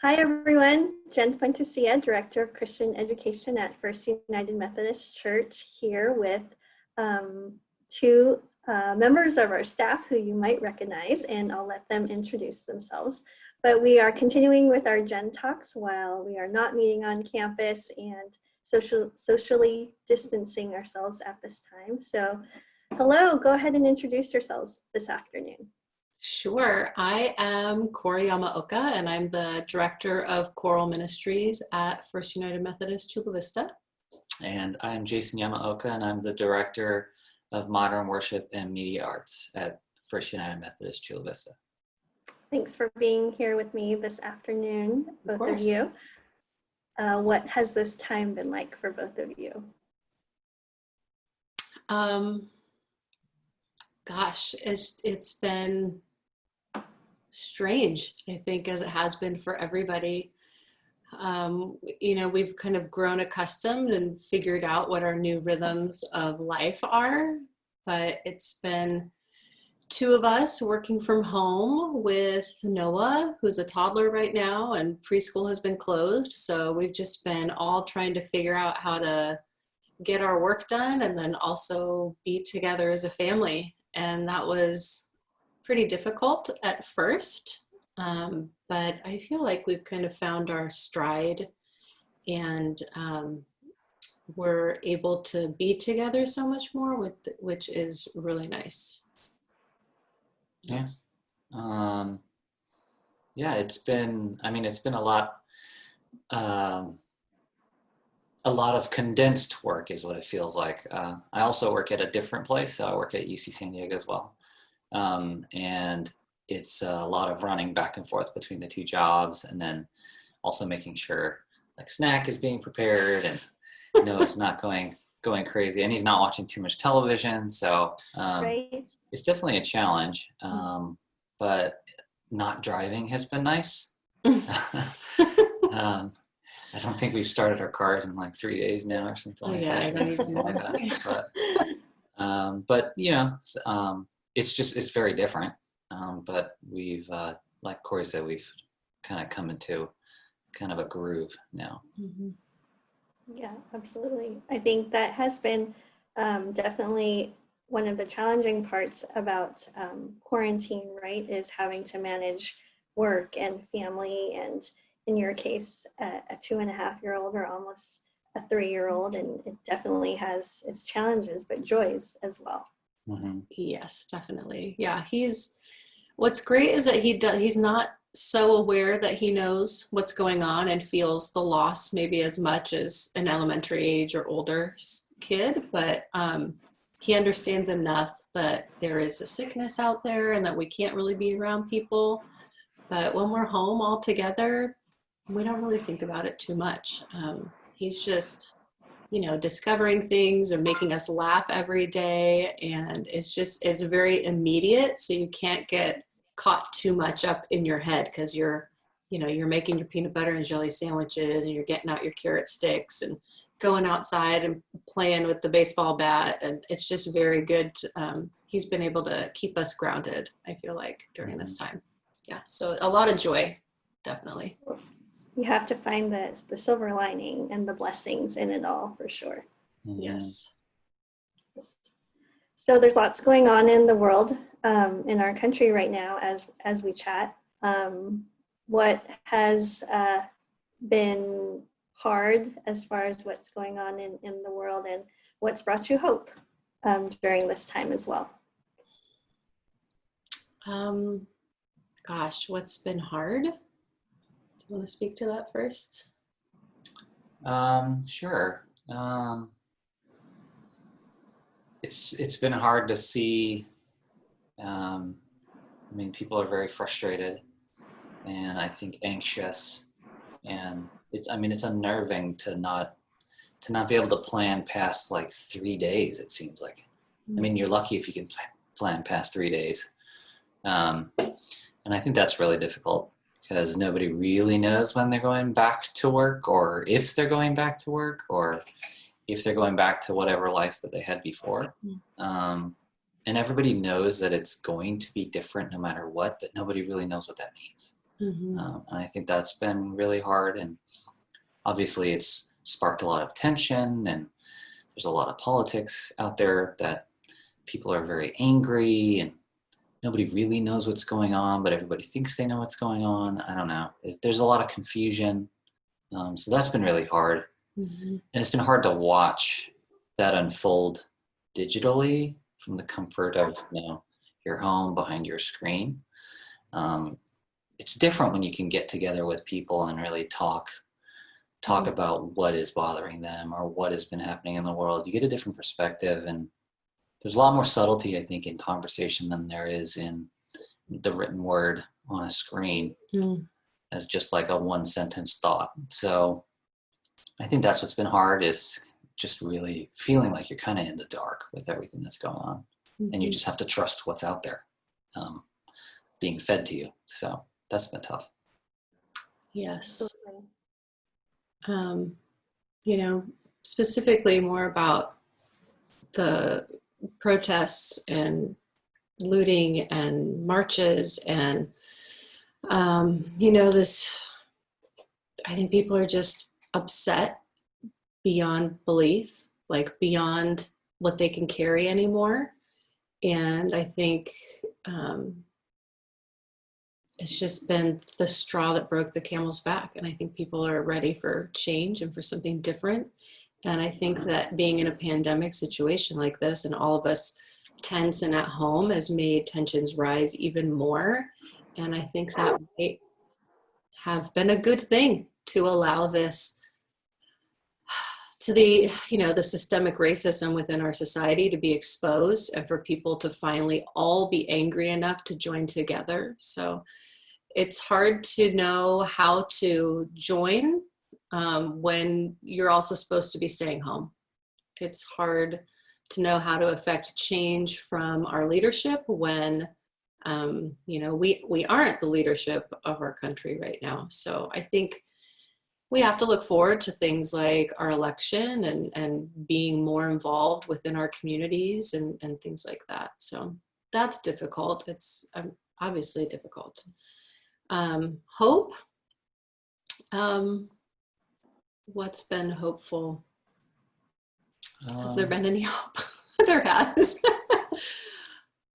Hi everyone, Jen Fuentecilla, Director of Christian Education at First United Methodist Church, here with two members of our staff who you might recognize, and I'll let them introduce themselves. But we are continuing with our Gen Talks while we are not meeting on campus and socially distancing ourselves at this time. So hello, go ahead and introduce yourselves this afternoon. Sure. I am Korrie Yamaoka, and I'm the Director of Choral Ministries at First United Methodist Chula Vista. And I'm Jason Yamaoka, and I'm the Director of Modern Worship and Media Arts at First United Methodist Chula Vista. Thanks for being here with me this afternoon, both of you. What has this time been like for both of you? Gosh, it's been strange, I think, as it has been for everybody. We've kind of grown accustomed and figured out what our new rhythms of life are, but it's been two of us working from home with Noah, who's a toddler right now, and preschool has been closed. So we've just been all trying to figure out how to get our work done and then also be together as a family. And that was pretty difficult at first, but I feel like we've kind of found our stride, and we're able to be together so much more, which is really nice. Yes. It's been a lot of condensed work is what it feels like. I also work at a different place, so I work at UC San Diego as well. And it's a lot of running back and forth between the two jobs, and then also making sure like snack is being prepared, and Noah's not going crazy, and he's not watching too much television. So Right. It's definitely a challenge, but not driving has been nice. I don't think we've started our cars in like 3 days now or something like that. I don't even know that. But it's very different. But we've, like Korrie said, we've kind of come into kind of a groove now. Mm-hmm. Yeah, absolutely. I think that has been definitely one of the challenging parts about quarantine, right, is having to manage work and family, and in your case, a 2.5-year-old or almost a 3-year-old, and it definitely has its challenges, but joys as well. Mm-hmm. Yes, definitely. Yeah, what's great is that he's not so aware that he knows what's going on and feels the loss maybe as much as an elementary age or older kid, but he understands enough that there is a sickness out there and that we can't really be around people. But when we're home all together, we don't really think about it too much. He's just, discovering things and making us laugh every day. And it's very immediate. So you can't get caught too much up in your head because you're making your peanut butter and jelly sandwiches, and you're getting out your carrot sticks and going outside and playing with the baseball bat. And it's just very good. He's been able to keep us grounded, I feel like, during this time. Yeah. So a lot of joy, definitely. You have to find the silver lining and the blessings in it all, for sure. Mm-hmm. Yes. So there's lots going on in the world, in our country right now as we chat. What has been hard as far as what's going on in the world, and what's brought you hope during this time as well? Gosh, what's been hard? Do you want to speak to that first? Sure. It's been hard to see. People are very frustrated, and I think anxious, and it's unnerving to not be able to plan past like 3 days. It seems like, you're lucky if you can plan past 3 days, and I think that's really difficult because nobody really knows when they're going back to work, or if they're going back to work, or if they're going back to whatever life that they had before. And everybody knows that it's going to be different no matter what, but nobody really knows what that means. Mm-hmm. And I think that's been really hard. And obviously it's sparked a lot of tension, and there's a lot of politics out there that people are very angry, and nobody really knows what's going on, but everybody thinks they know what's going on. I don't know. There's a lot of confusion. So that's been really hard. Mm-hmm. And it's been hard to watch that unfold digitally from the comfort of, your home behind your screen. It's different when you can get together with people and really talk about what is bothering them or what has been happening in the world. You get a different perspective, and there's a lot more subtlety, I think, in conversation than there is in the written word on a screen as just like a one sentence thought. So I think that's what's been hard, is just really feeling like you're kind of in the dark with everything that's going on. Mm-hmm. And you just have to trust what's out there being fed to you. So that's been tough. Yes. Specifically more about the protests and looting and marches and, this, I think people are just upset beyond belief, like beyond what they can carry anymore. And I think it's just been the straw that broke the camel's back. And I think people are ready for change and for something different. And I think that being in a pandemic situation like this and all of us tense and at home has made tensions rise even more. And I think that might have been a good thing to allow this to the systemic racism within our society to be exposed, and for people to finally all be angry enough to join together. So it's hard to know how to join when you're also supposed to be staying home. It's hard to know how to affect change from our leadership when we aren't the leadership of our country right now. So I think we have to look forward to things like our election and being more involved within our communities and things like that. So that's difficult. It's obviously difficult. Hope. What's been hopeful? Has there been any hope? There has.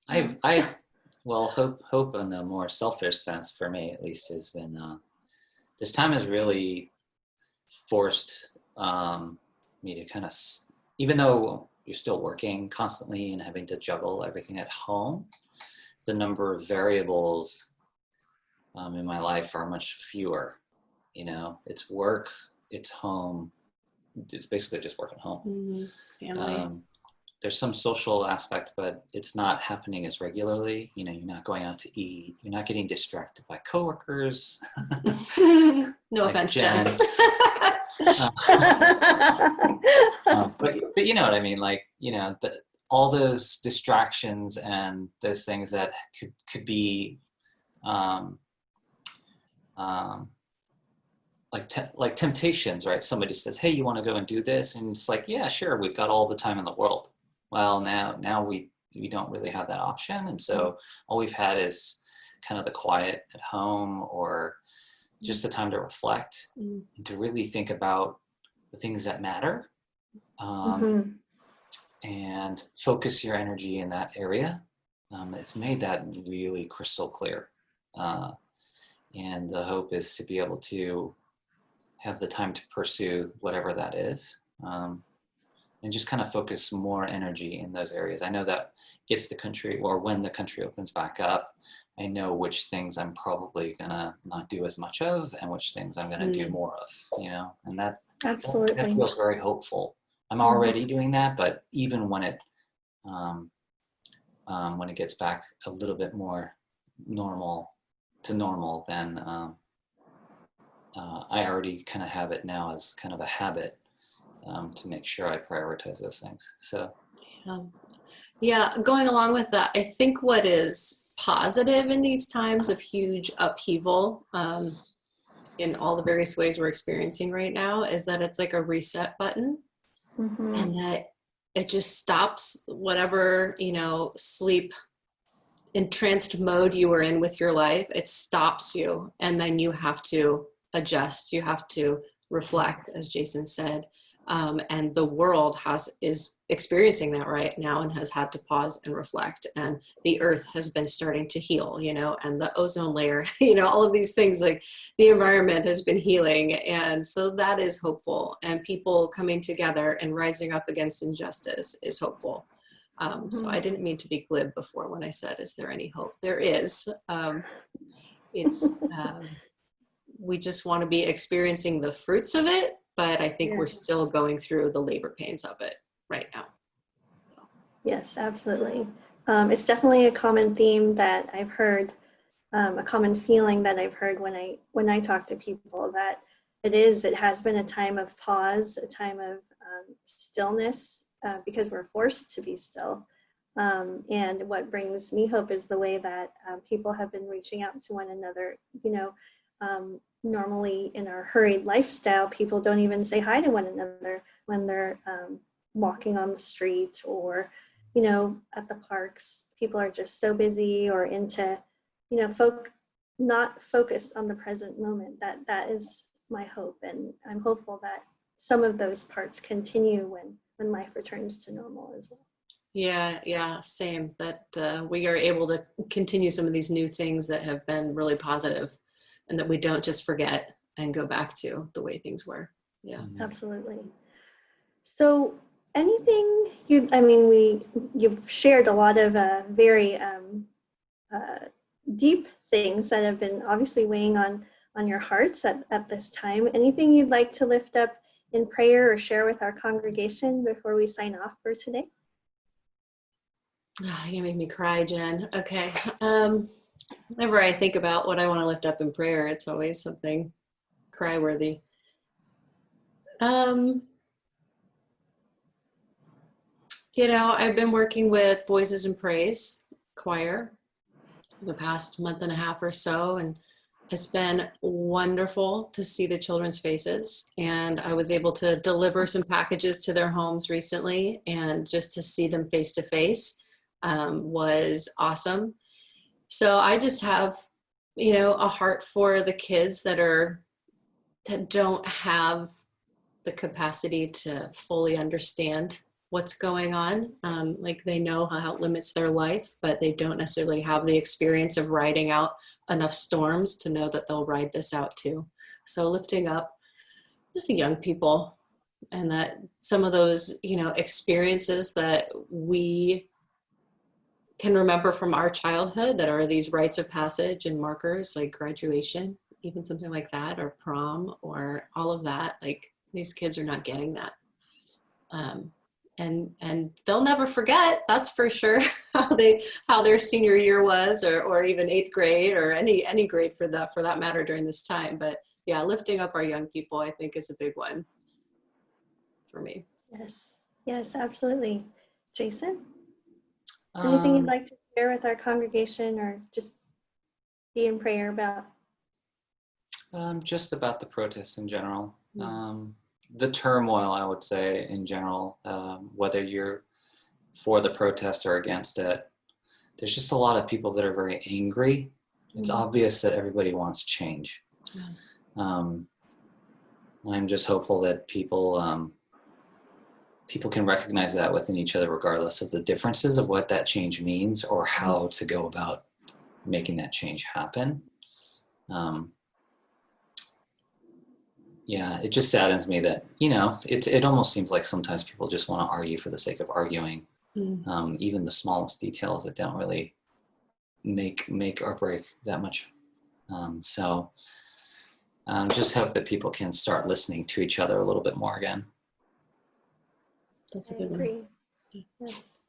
Hope in a more selfish sense, for me at least, has been this time has really forced me to kind of, even though you're still working constantly and having to juggle everything at home, the number of variables in my life are much fewer. It's work, it's home, it's basically just work at home. Family. There's some social aspect, but it's not happening as regularly. You're not going out to eat. You're not getting distracted by coworkers. No offense, Jen. But you know what I mean? Like, all those distractions and those things that could be like temptations, right? Somebody says, hey, you want to go and do this? And it's like, yeah, sure. We've got all the time in the world. Well, now we don't really have that option. And so all we've had is kind of the quiet at home, or just the time to reflect and to really think about the things that matter, and focus your energy in that area. It's made that really crystal clear. And the hope is to be able to have the time to pursue whatever that is, and just kind of focus more energy in those areas. I know that if the country, or when the country opens back up, I know which things I'm probably gonna not do as much of, and which things I'm gonna do more of, and that feels very hopeful. I'm already doing that, but even when it gets back a little bit more normal, then I already kind of have it now as kind of a habit to make sure I prioritize those things. So yeah, going along with that, I think what is positive in these times of huge upheaval in all the various ways we're experiencing right now is that it's like a reset button, and that it just stops whatever sleep entranced mode you were in with your life, it stops you. And then you have to adjust. You have to reflect, as Jason said. And the world is experiencing that right now and has had to pause and reflect. And the earth has been starting to heal, and the ozone layer, all of these things, like the environment has been healing. And so that is hopeful. And people coming together and rising up against injustice is hopeful. So I didn't mean to be glib before when I said, is there any hope? There is. We just want to be experiencing the fruits of it, but I think we're still going through the labor pains of it right now. Yes, absolutely. It's definitely a common theme that I've heard, a common feeling that I've heard when I talk to people, that it has been a time of pause, a time of stillness, because we're forced to be still. And what brings me hope is the way that people have been reaching out to one another. Normally in our hurried lifestyle, people don't even say hi to one another when they're walking on the street or, at the parks. People are just so busy or into, not focused on the present moment. That is my hope. And I'm hopeful that some of those parts continue when life returns to normal as well. Yeah, same. That we are able to continue some of these new things that have been really positive, and that we don't just forget and go back to the way things were. Yeah, absolutely. So anything you've shared a lot of very deep things that have been obviously weighing on your hearts at this time. Anything you'd like to lift up in prayer or share with our congregation before we sign off for today? You're gonna make me cry, Jen. Okay. Whenever I think about what I want to lift up in prayer, it's always something cry-worthy. I've been working with Voices in Praise choir the past month and a half or so, and it's been wonderful to see the children's faces. And I was able to deliver some packages to their homes recently, and just to see them face to face was awesome. So I just have, a heart for the kids that don't have the capacity to fully understand what's going on. Like they know how it limits their life, but they don't necessarily have the experience of riding out enough storms to know that they'll ride this out too. So lifting up just the young people, and that some of those, experiences that we can remember from our childhood that are these rites of passage and markers like graduation, even something like that, or prom, or all of that. Like these kids are not getting that. And they'll never forget, that's for sure, how their senior year was, or even 8th grade, or any grade for that matter during this time. But yeah, lifting up our young people, I think, is a big one for me. Yes, absolutely. Jason? Anything you'd like to share with our congregation, or just be in prayer about? Just about the protests in general. The turmoil, I would say, in general, whether you're for the protest or against it, there's just a lot of people that are very angry. It's obvious that everybody wants change. I'm just hopeful that people can recognize that within each other, regardless of the differences of what that change means or how to go about making that change happen. Yeah, it just saddens me that, it almost seems like sometimes people just want to argue for the sake of arguing. Even the smallest details that don't really make or break that much. So just hope that people can start listening to each other a little bit more again. That's a good one. Yes.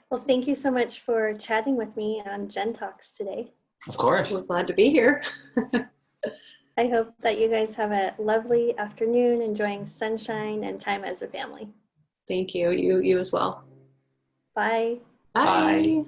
Well, thank you so much for chatting with me on Gen Talks today. Of course. We're glad to be here. I hope that you guys have a lovely afternoon, enjoying sunshine and time as a family. Thank you. You as well. Bye. Bye.